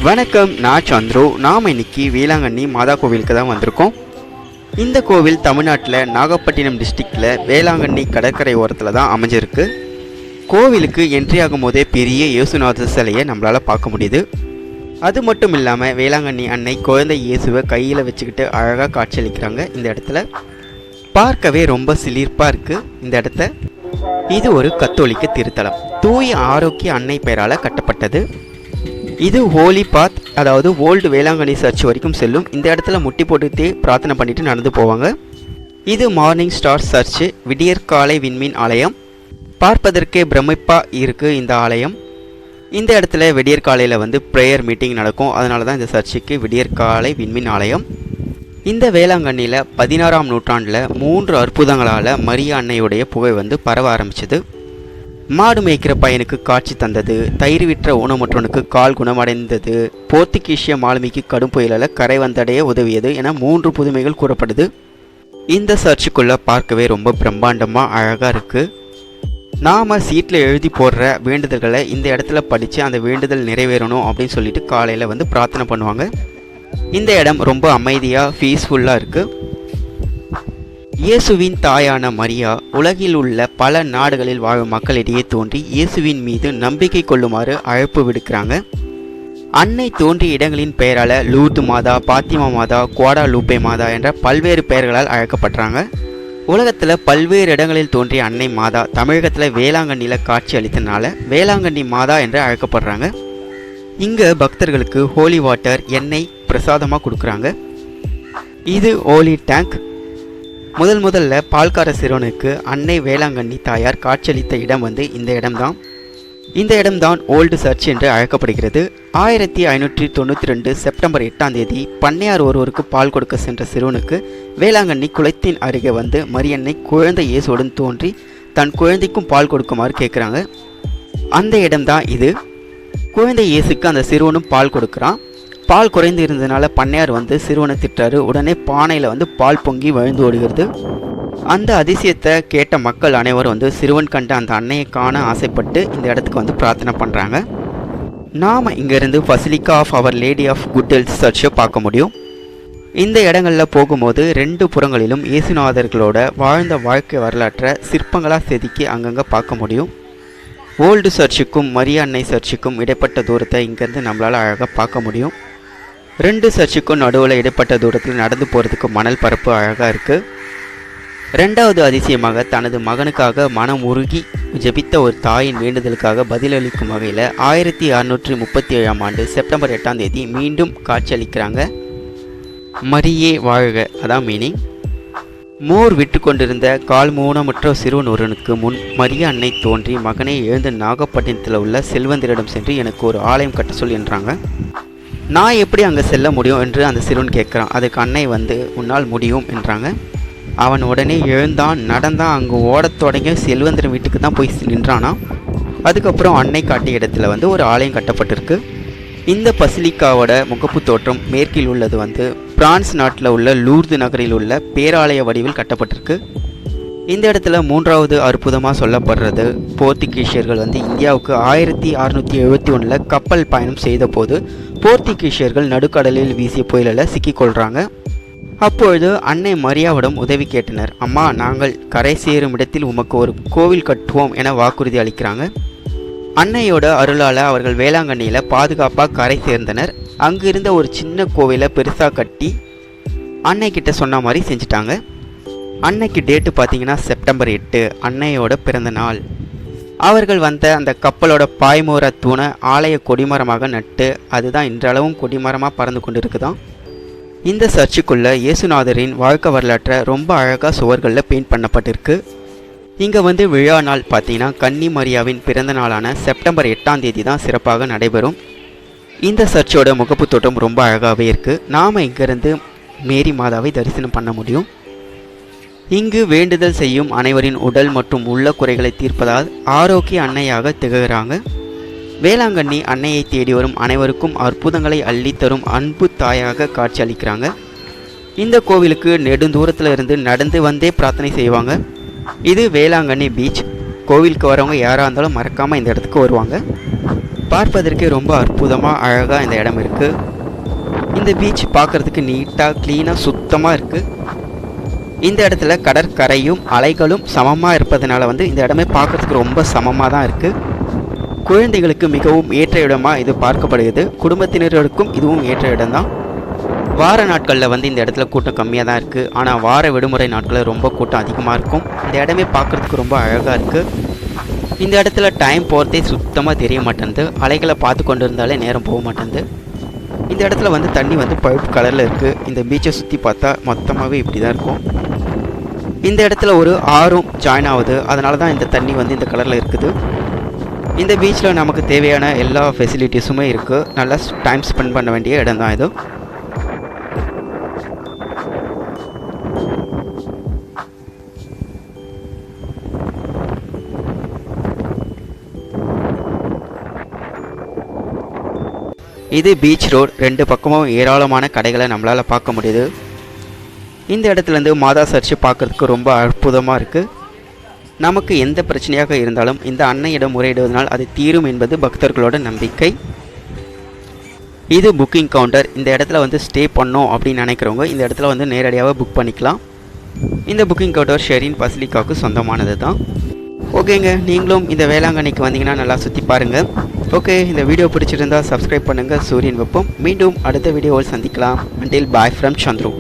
வணக்கம், நான் சந்துரு. நாம் இன்னைக்கு வேளாங்கண்ணி மாதா கோவிலுக்கு தான் வந்திருக்கோம். இந்த கோவில் தமிழ்நாட்டில் நாகப்பட்டினம் டிஸ்ட்ரிக்டில் வேளாங்கண்ணி கடற்கரை ஓரத்தில் தான் அமைஞ்சிருக்கு. கோவிலுக்கு என்ட்ரி ஆகும் போதே பெரிய இயேசுநாதர் சிலையை நம்மளால் பார்க்க முடியுது. அது மட்டும் இல்லாமல் வேளாங்கண்ணி அன்னை குழந்தை இயேசுவை கையில் வச்சுக்கிட்டு அழகாக காட்சியளிக்கிறாங்க. இந்த இடத்துல பார்க்கவே ரொம்ப சிலிர்ப்பாக இருக்குது. இந்த இடத்த இது ஒரு கத்தோலிக்க திருத்தலம். தூய ஆரோக்கிய அன்னை பெயரால் கட்டப்பட்டது. இது ஹோலி பாத், அதாவது ஓல்டு வேளாங்கண்ணி சர்ச் வரைக்கும் செல்லும். இந்த இடத்துல முட்டி போட்டுக்கிட்டே பிரார்த்தனை பண்ணிட்டு நடந்து போவாங்க. இது மார்னிங் ஸ்டார் சர்ச், விடியற்காலை விண்மீன் ஆலயம். பார்ப்பதற்கே பிரமிப்பாக இருக்குது இந்த ஆலயம். இந்த இடத்துல விடியற்காலையில் ப்ரேயர் மீட்டிங் நடக்கும். அதனால தான் இந்த சர்ச்சுக்கு விடியற்காலை விண்மீன் ஆலயம். இந்த வேளாங்கண்ணியில் 16ஆம் நூற்றாண்டில் 3 அற்புதங்களால் மரியா அன்னையுடைய புகை பரவ ஆரம்பிச்சது. மாடு மேய்க்கிற பையனுக்கு காட்சி தந்தது, தயிர் விற்ற ஊனமுற்றவனுக்கு கால் குணமடைந்தது, போர்த்துகீசிய மாலுமிக்கு கடும் புயலால் கரை வந்தடைய உதவியது என 3 புதுமைகள் கூறப்படுது. இந்த சர்ச்சுக்குள்ளே பார்க்கவே ரொம்ப பிரம்மாண்டமாக அழகாக இருக்குது. நாம் சீட்டில் எழுதி போடுற வேண்டுதல்களை இந்த இடத்துல படித்து அந்த வேண்டுதல் நிறைவேறணும் அப்படின்னு சொல்லிட்டு காலையில் பிரார்த்தனை பண்ணுவாங்க. இந்த இடம் ரொம்ப அமைதியாக பீஸ்ஃபுல்லாக இருக்குது. இயேசுவின் தாயான மரியா உலகில் உள்ள பல நாடுகளில் வாழும் மக்களிடையே தோன்றி இயேசுவின் மீது நம்பிக்கை கொள்ளுமாறு அழைப்பு விடுக்கிறாங்க. அன்னை தோன்றிய இடங்களின் பெயரால் லூர்து மாதா, பாத்திமா மாதா, குவாடாலூப்பே மாதா என்ற பல்வேறு பெயர்களால் அழைக்கப்படுறாங்க. உலகத்தில் பல்வேறு இடங்களில் தோன்றிய அன்னை மாதா தமிழகத்தில் வேளாங்கண்ணியில் காட்சி அளித்தனால வேளாங்கண்ணி மாதா என்று அழைக்கப்படுறாங்க. இங்கே பக்தர்களுக்கு ஹோலி வாட்டர், எண்ணெய் பிரசாதமாக கொடுக்குறாங்க. இது ஹோலி டேங்க். முதல்ல பால்கார சிறுவனுக்கு அன்னை வேளாங்கண்ணி தாயார் காட்சியளித்த இடம் இந்த இடம்தான். இந்த இடம்தான் ஓல்டு சர்ச் என்று அழைக்கப்படுகிறது. 1592 செப்டம்பர் 8ஆம் தேதி பண்ணையார் ஒருவருக்கு பால் கொடுக்க சென்ற சிறுவனுக்கு வேளாங்கண்ணி குளத்தின் அருகே மரியன்னை குழந்தை இயேசுடன் தோன்றி தன் குழந்தைக்கும் பால் கொடுக்குமாறு கேட்குறாங்க. அந்த இடம்தான் இது. குழந்தை இயேசுக்கு அந்த சிறுவனும் பால் கொடுக்குறான். பால் குறைந்து இருந்ததுனால பண்ணையார் சிறுவனை திட்டாரு. உடனே பானையில் பால் பொங்கி வழிந்து ஓடுகிறது. அந்த அதிசயத்தை கேட்ட மக்கள் அனைவரும் சிறுவன் கண்ட அந்த அன்னையை காண ஆசைப்பட்டு இந்த இடத்துக்கு பிரார்த்தனை பண்ணுறாங்க. நாம் இங்கேருந்து basilica of our lady of good health சர்ச்சை பார்க்க முடியும். இந்த இடங்களில் போகும்போது 2 புறங்களிலும் இயேசுநாதர்களோட வாழ்ந்த வாழ்க்கை வரலாற்றை சிற்பங்களாக செதுக்கி அங்கங்கே பார்க்க முடியும். ஓல்டு சர்ச்சுக்கும் மரியா அன்னை சர்ச்சுக்கும் இடைப்பட்ட தூரத்தை இங்கேருந்து நம்மளால் அழகாக பார்க்க முடியும். 2 சர்ச்சுக்கும் நடுவில் இடைப்பட்ட தூரத்தில் நடந்து போகிறதுக்கு மணல் பரப்பு அழகாக இருக்குது. 2வது அதிசயமாக தனது மகனுக்காக மனம் உருகி ஜெபித்த ஒரு தாயின் வேண்டுதலுக்காக பதிலளிக்கும் வகையில் 1637ஆம் ஆண்டு செப்டம்பர் 8ஆம் தேதி மீண்டும் காட்சியளிக்கிறாங்க. மரியே வாழ்க, அதான் மீனிங். மோர் விட்டு கொண்டிருந்த கால் மூனமுற்ற சிறுவன் ஒருவனுக்கு முன் மரியா அன்னை தோன்றி மகனை எழுந்த நாகப்பட்டினத்தில் உள்ள செல்வந்தரிடம் சென்று எனக்கு ஒரு ஆலயம் கட்ட சொல் என்றாங்க. நான் எப்படி அங்கே செல்ல முடியும் என்று அந்த சிறுவன் கேட்குறான். அதுக்கு அன்னை உன்னால் முடியும் என்றாங்க. அவன் உடனே எழுந்தான், நடந்தான். அங்கே ஓடத் தொடங்கிய செல்வந்தர் வீட்டுக்கு தான் போய் நின்றானா. அதுக்கப்புறம் அன்னை காட்டிய இடத்துல ஒரு ஆலயம் கட்டப்பட்டிருக்கு. இந்த பசிலிக்காவோட முகப்பு தோற்றம் மேற்கில் உள்ளது பிரான்ஸ் நாட்டில் உள்ள லூர்து நகரில் உள்ள பேராலய வடிவில் கட்டப்பட்டிருக்கு. இந்த இடத்துல 3வது அற்புதமாக சொல்லப்படுறது, போர்த்துகீசியர்கள் இந்தியாவுக்கு 1671 கப்பல் பயணம் செய்த போது போர்த்துகீசியர்கள் நடுக்கடலில் வீசிய புயலில் சிக்கிக்கொள்கிறாங்க. அப்பொழுது அன்னை மரியாவிடம் உதவி கேட்டனர். அம்மா, நாங்கள் கரை சேரும் இடத்தில் உமக்கு ஒரு கோவில் கட்டுவோம் என வாக்குறுதி அளிக்கிறாங்க. அன்னையோட அருளால் அவர்கள் வேளாங்கண்ணியில் பாதுகாப்பாக கரை சேர்ந்தனர். அங்கு இருந்த ஒரு சின்ன கோவிலை பெருசாக கட்டி அன்னைக்கிட்ட சொன்ன மாதிரி செஞ்சிட்டாங்க. அன்னைக்கு டேட்டு பார்த்தீங்கன்னா செப்டம்பர் 8, அன்னையோட பிறந்த நாள். அவர்கள் அந்த கப்பலோட பாய்மோர தூணை ஆலய கொடிமரமாக நட்டு அதுதான் இன்றளவும் கொடிமரமாக பறந்து கொண்டு இருக்குதான். இந்த சர்ச்சுக்குள்ளே இயேசுநாதரின் வாழ்க்கை வரலாற்றை ரொம்ப அழகாக சுவர்களில் பெயிண்ட் பண்ணப்பட்டிருக்கு. இங்கே விழா நாள் பார்த்தீங்கன்னா கன்னி மரியாவின் பிறந்த நாளான செப்டம்பர் 8ஆம் தேதி தான் சிறப்பாக நடைபெறும். இந்த சர்ச்சோட முகப்பு தோட்டம் ரொம்ப அழகாகவே இருக்குது. நாம் இங்கேருந்து மேரி மாதாவை தரிசனம் பண்ண முடியும். இங்கு வேண்டுதல் செய்யும் அனைவரின் உடல் மற்றும் உள்ள குறைகளை தீர்ப்பதால் ஆரோக்கிய அன்னையாக திகழ்கிறாங்க. வேளாங்கண்ணி அன்னையை தேடி வரும் அனைவருக்கும் அற்புதங்களை அள்ளித்தரும் அன்பு தாயாக காட்சி அளிக்கிறாங்க. இந்த கோவிலுக்கு நெடுந்தூரத்தில் இருந்து நடந்து வந்தே பிரார்த்தனை செய்வாங்க. இது வேளாங்கண்ணி பீச். கோவிலுக்கு வரவங்க யாராக இருந்தாலும் மறக்காமல் இந்த இடத்துக்கு வருவாங்க. பார்ப்பதற்கே ரொம்ப அற்புதமாக அழகாக இந்த இடம் இருக்குது. இந்த பீச் பார்க்குறதுக்கு நீட்டாக க்ளீனாக சுத்தமாக இருக்குது. இந்த இடத்துல கடற்கரையும் அலைகளும் சமமாக இருப்பதனால இந்த இடமே பார்க்குறதுக்கு ரொம்ப சமமாக தான் இருக்குது. குழந்தைகளுக்கு மிகவும் ஏற்ற இடமாக இது பார்க்கப்படுகிறது. குடும்பத்தினர்களுக்கும் இதுவும் ஏற்ற இடம்தான். வார நாட்களில் இந்த இடத்துல கூட்டம் கம்மியாக தான் இருக்குது. ஆனால் வார விடுமுறை நாட்களில் ரொம்ப கூட்டம் அதிகமாக இருக்கும். இந்த இடமே பார்க்குறதுக்கு ரொம்ப அழகாக இருக்குது. இந்த இடத்துல டைம் போகிறதே சுத்தமாக தெரிய மாட்டேங்குது. அலைகளை பார்த்து கொண்டு இருந்தாலே நேரம் போக மாட்டேங்குது. இந்த இடத்துல தண்ணி பழுப்பு கலரில் இருக்குது. இந்த பீச்சை சுற்றி பார்த்தா மொத்தமாகவே இப்படி தான் இருக்கும். இந்த இடத்துல ஒரு ஆறும் ஜாயின் ஆகுது. அதனால தான் இந்த தண்ணி இந்த கலரில் இருக்குது. இந்த பீச்சில் நமக்கு தேவையான எல்லா ஃபெசிலிட்டிஸுமே இருக்குது. நல்லா டைம் ஸ்பெண்ட் பண்ண வேண்டிய இடம் தான் இது. இது பீச் ரோட். ரெண்டு பக்கமும் ஏராளமான கடைகளை நம்மளால் பார்க்க முடியுது. இந்த இடத்துலேருந்து மாதா சர்ச்சு பார்க்குறதுக்கு ரொம்ப அற்புதமாக இருக்குது. நமக்கு எந்த பிரச்சனையாக இருந்தாலும் இந்த அன்னையிடம் முறையிடுவதனால் அது தீரும் என்பது பக்தர்களோட நம்பிக்கை. இது புக்கிங் கவுண்டர். இந்த இடத்துல ஸ்டே பண்ணோம் அப்படின்னு நினைக்கிறவங்க இந்த இடத்துல நேரடியாக புக் பண்ணிக்கலாம். இந்த புக்கிங் கவுண்டர் ஷெரின் பசிலிக்காவுக்கு சொந்தமானது தான். ஓகேங்க, நீங்களும் இந்த வேளாங்கண்ணிக்கு வந்தீங்கன்னா நல்லா சுற்றி பாருங்கள். ஓகே, இந்த வீடியோ பிடிச்சிருந்தால் சப்ஸ்கிரைப் பண்ணுங்கள். சூரியன் வெப்பம். மீண்டும் அடுத்த வீடியோவில் சந்திக்கலாம். Until bye from Chandru.